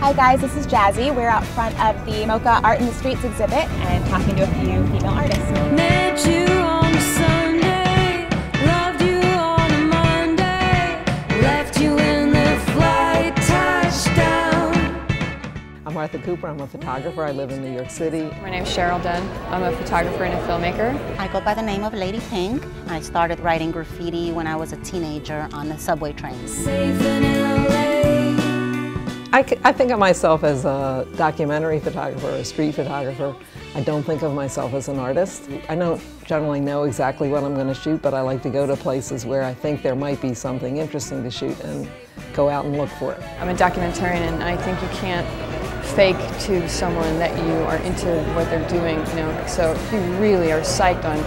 Hi guys, this is Jazzy. We're out front of the Mocha Art in the Streets exhibit and talking to a few female artists. Met you on a Sunday, loved you on a Monday, left you in the flight, touchdown. I'm Martha Cooper, I'm a photographer, I live in New York City. My name's Cheryl Dunn. I'm a photographer and a filmmaker. I go by the name of Lady Pink. I started writing graffiti when I was a teenager on the subway trains. Safe in LA. I think of myself as a documentary photographer, a street photographer. I don't think of myself as an artist. I don't generally know exactly what I'm going to shoot, but I like to go to places where I think there might be something interesting to shoot and go out and look for it. I'm a documentarian, and I think you can't fake to someone that you are into what they're doing, you know. So if you really are psyched on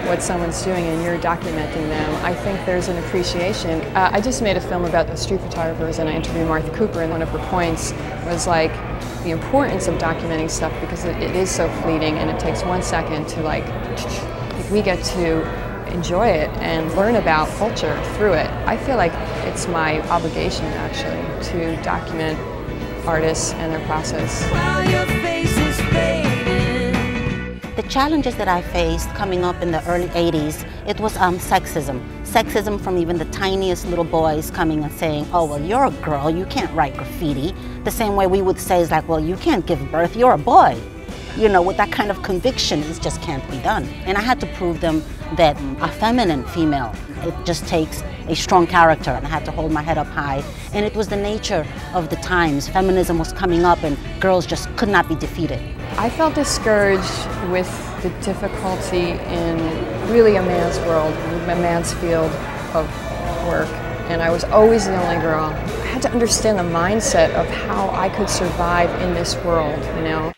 what someone's doing and you're documenting them, I think there's an appreciation. I just made a film about the street photographers, and I interviewed Martha Cooper, and one of her points was like the importance of documenting stuff because it is so fleeting and it takes 1 second to like we get to enjoy it and learn about culture through it. I feel like it's my obligation actually to document artists and their process. While your face is fading. The challenges that I faced coming up in the early 80s, it was sexism. Sexism from even the tiniest little boys coming and saying, oh, well, you're a girl, you can't write graffiti. The same way we would say is like, well, you can't give birth, you're a boy. You know, with that kind of conviction, it just can't be done. And I had to prove them that a feminine female, it just takes a strong character, and I had to hold my head up high. And it was the nature of the times. Feminism was coming up and girls just could not be defeated. I felt discouraged with the difficulty in really a man's world, a man's field of work, and I was always the only girl. I had to understand the mindset of how I could survive in this world, you know.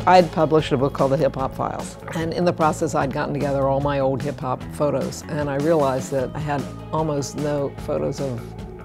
I'd published a book called The Hip Hop Files, and in the process I'd gotten together all my old hip hop photos, and I realized that I had almost no photos of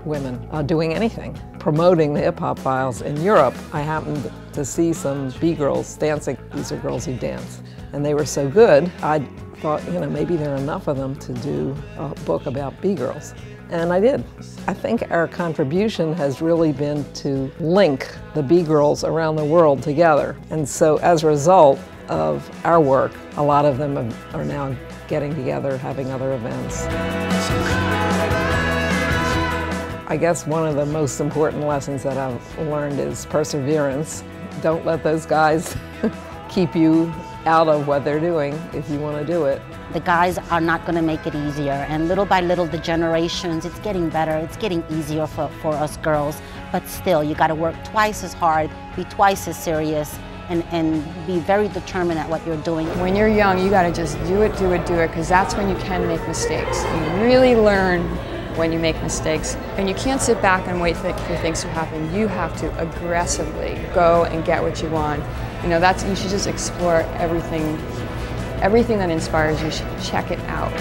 women doing anything. Promoting the Hip Hop Files in Europe, I happened to see some B-girls dancing. These are girls who dance, and they were so good, I thought, you know, maybe there are enough of them to do a book about B-girls. And I did. I think our contribution has really been to link the B-girls around the world together. And so as a result of our work, a lot of them are now getting together, having other events. I guess one of the most important lessons that I've learned is perseverance. Don't let those guys keep you out of what they're doing if you want to do it. The guys are not going to make it easier, and little by little the generations, it's getting better, it's getting easier for us girls, but still you got to work twice as hard, be twice as serious, and be very determined at what you're doing. When you're young, you got to just do it, because that's when you can make mistakes. You really learn when you make mistakes, and you can't sit back and wait for things to happen. You have to aggressively go and get what you want. You know, you should just explore everything that inspires you. You should check it out.